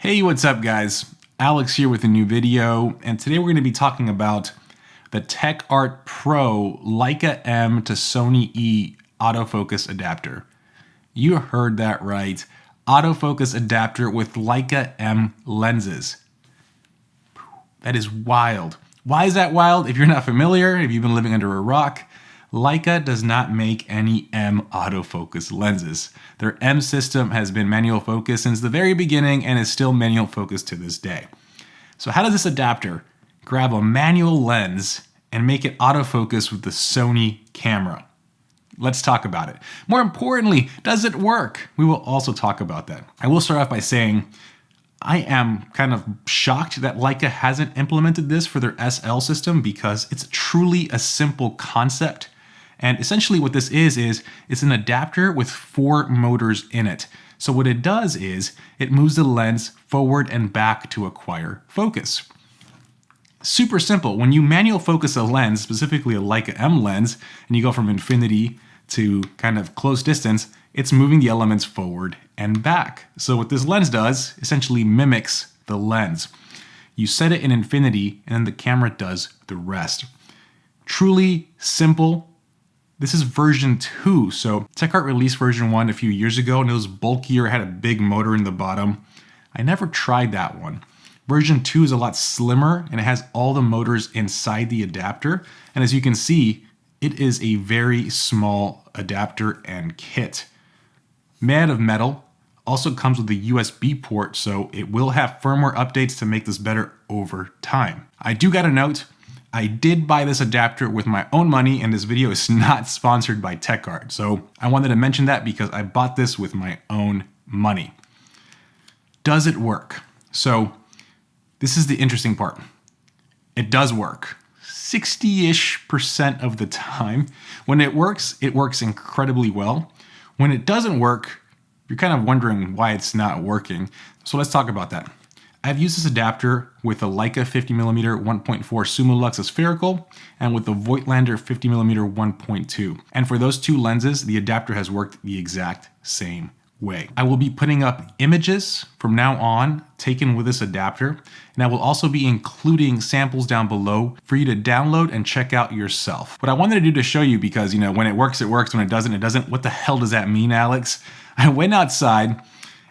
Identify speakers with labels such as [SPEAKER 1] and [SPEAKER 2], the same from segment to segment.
[SPEAKER 1] Hey, what's up guys? Alex here with a new video, and today we're going to be talking about the Techart Pro Leica M to Sony E autofocus adapter. You heard that right. Autofocus adapter with Leica M lenses. That is wild. Why is that wild? If you're not familiar, if you've been living under a rock, Leica does not make any M autofocus lenses. Their M system has been manual focus since the very beginning and is still manual focus to this day. So how does this adapter grab a manual lens and make it autofocus with the Sony camera? Let's talk about it. More importantly, does it work? We will also talk about that. I will start off by saying I am kind of shocked that Leica hasn't implemented this for their SL system because it's truly a simple concept. And essentially what this is it's an adapter with 4 motors in it. So what it does is it moves the lens forward and back to acquire focus. Super simple. When you manual focus a lens, specifically a Leica M lens, and you go from infinity to kind of close distance, it's moving the elements forward and back. So what this lens does essentially mimics the lens. You set it in infinity and then the camera does the rest. Truly simple. This is version 2. So Techart released version 1 a few years ago and it was bulkier, had a big motor in the bottom. I never tried that one. Version 2 is a lot slimmer and it has all the motors inside the adapter. And as you can see, it is a very small adapter and kit. Made out of metal, also comes with a USB port, so it will have firmware updates to make this better over time. I do gotta note, I did buy this adapter with my own money and this video is not sponsored by Techart. So I wanted to mention that because I bought this with my own money. Does it work? So this is the interesting part. It does work. 60-ish% of the time. When it works incredibly well. When it doesn't work, you're kind of wondering why it's not working. So let's talk about that. I've used this adapter with a Leica 50mm 1.4 Sumo Lux spherical and with the Voigtlander 50mm 1.2. And for those two lenses, the adapter has worked the exact same way. I will be putting up images from now on taken with this adapter, and I will also be including samples down below for you to download and check out yourself. What I wanted to do to show you, because you know, when it works, when it doesn't, it doesn't. What the hell does that mean, Alex? I went outside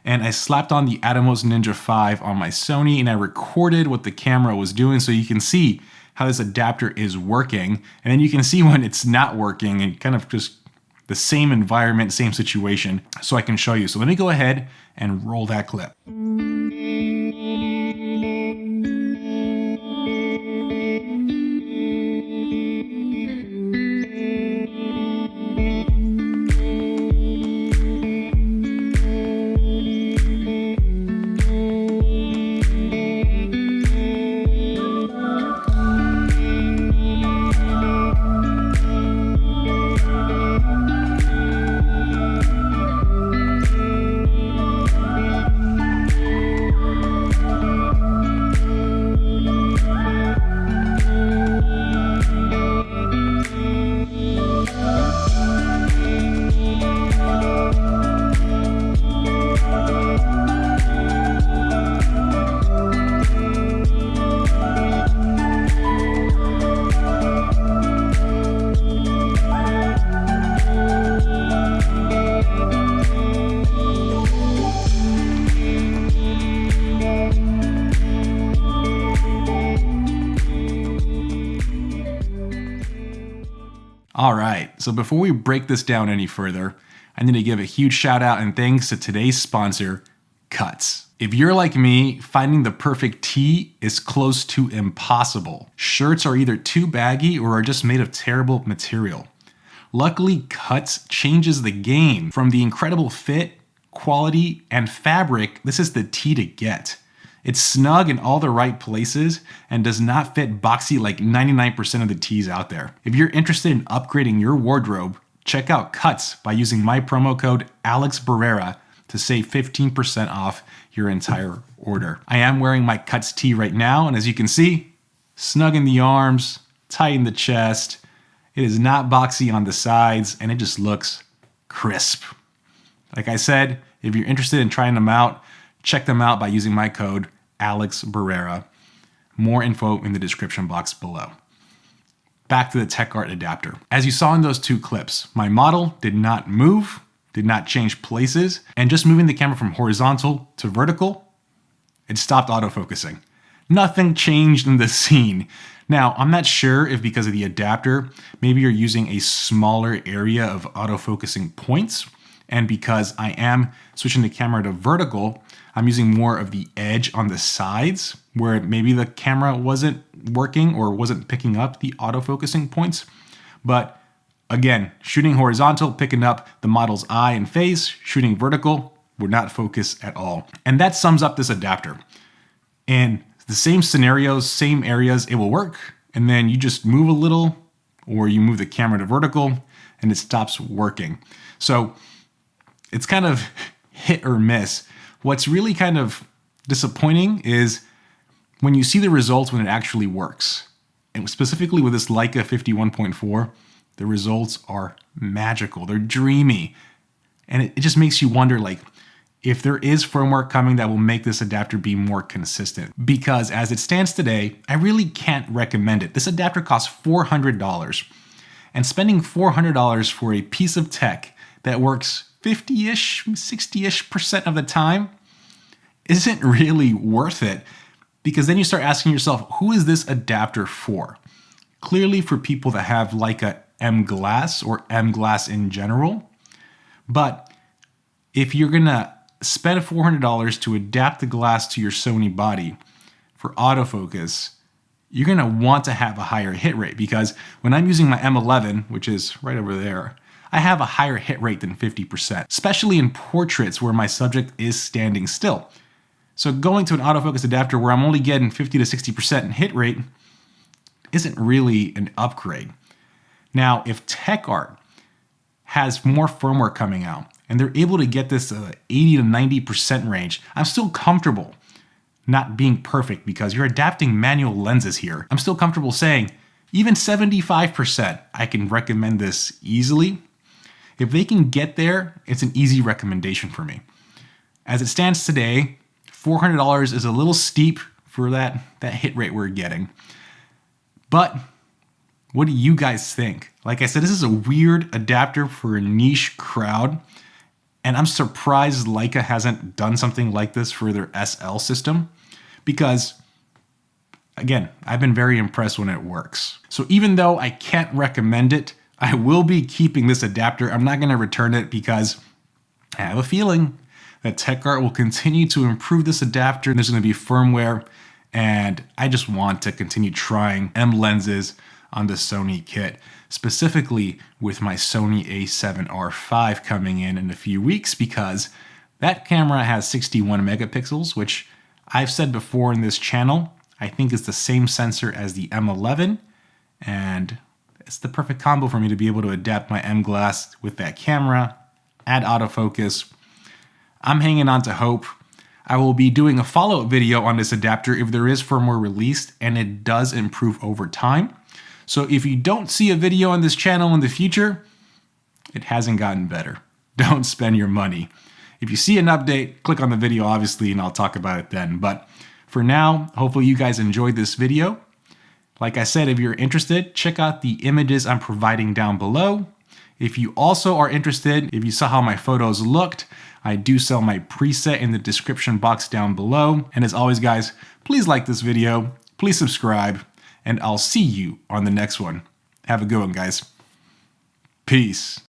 [SPEAKER 1] and I slapped on the Atomos Ninja 5 on my Sony and I recorded what the camera was doing so you can see how this adapter is working. And then you can see when it's not working and kind of just the same environment, same situation, so I can show you. So let me go ahead and roll that clip. All right, so before we break this down any further, I need to give a huge shout out and thanks to today's sponsor, Cuts. If you're like me, finding the perfect tee is close to impossible. Shirts are either too baggy or are just made of terrible material. Luckily, Cuts changes the game. From the incredible fit, quality, and fabric, this is the tee to get. It's snug in all the right places and does not fit boxy like 99% of the tees out there. If you're interested in upgrading your wardrobe, check out Cuts by using my promo code AlexBarrera to save 15% off your entire order. I am wearing my Cuts tee right now, and as you can see, snug in the arms, tight in the chest. It is not boxy on the sides, and it just looks crisp. Like I said, if you're interested in trying them out, check them out by using my code AlexBarrera. More info in the description box below. Back to the Techart adapter. As you saw in those two clips, my model did not move, did not change places, and just moving the camera from horizontal to vertical, it stopped autofocusing. Nothing changed in the scene. Now, I'm not sure if because of the adapter, maybe you're using a smaller area of autofocusing points, and because I am switching the camera to vertical, I'm using more of the edge on the sides where maybe the camera wasn't working or wasn't picking up the autofocusing points. But again, shooting horizontal, picking up the model's eye and face, shooting vertical would not focus at all. And that sums up this adapter. In the same scenarios, same areas, it will work. And then you just move a little or you move the camera to vertical and it stops working. So it's kind of hit or miss. What's really kind of disappointing is when you see the results when it actually works. And specifically with this Leica 51.4, the results are magical. They're dreamy. And it just makes you wonder, like, if there is firmware coming that will make this adapter be more consistent. Because as it stands today, I really can't recommend it. This adapter costs $400. And spending $400 for a piece of tech that works 50-ish, 60-ish% of the time isn't really worth it, because then you start asking yourself, who is this adapter for? Clearly for people that have Leica M glass or M glass in general. But if you're gonna spend $400 to adapt the glass to your Sony body for autofocus, you're gonna want to have a higher hit rate, because when I'm using my M11, which is right over there, I have a higher hit rate than 50%, especially in portraits where my subject is standing still. So going to an autofocus adapter where I'm only getting 50 to 60% in hit rate isn't really an upgrade. Now, if Techart has more firmware coming out and they're able to get this 80 to 90% range, I'm still comfortable not being perfect because you're adapting manual lenses here. I'm still comfortable saying even 75%, I can recommend this easily. If they can get there, it's an easy recommendation for me. As it stands today, $400 is a little steep for that hit rate we're getting. But what do you guys think? Like I said, this is a weird adapter for a niche crowd, and I'm surprised Leica hasn't done something like this for their SL system, because again, I've been very impressed when it works. So even though I can't recommend it, I will be keeping this adapter. I'm not going to return it because I have a feeling that Techart will continue to improve this adapter. There's going to be firmware, and I just want to continue trying M lenses on the Sony kit, specifically with my Sony a7R5 coming in a few weeks, because that camera has 61 megapixels, which I've said before in this channel, I think is the same sensor as the M11, and it's the perfect combo for me to be able to adapt my M glass with that camera, add autofocus. I'm hanging on to hope. I will be doing a follow-up video on this adapter if there is firmware released and it does improve over time. So if you don't see a video on this channel in the future, it hasn't gotten better. Don't spend your money. If you see an update, click on the video obviously and I'll talk about it then. But for now, hopefully you guys enjoyed this video. Like I said, if you're interested, check out the images I'm providing down below. If you also are interested, if you saw how my photos looked, I do sell my preset in the description box down below. And as always, guys, please like this video, please subscribe, and I'll see you on the next one. Have a good one, guys. Peace.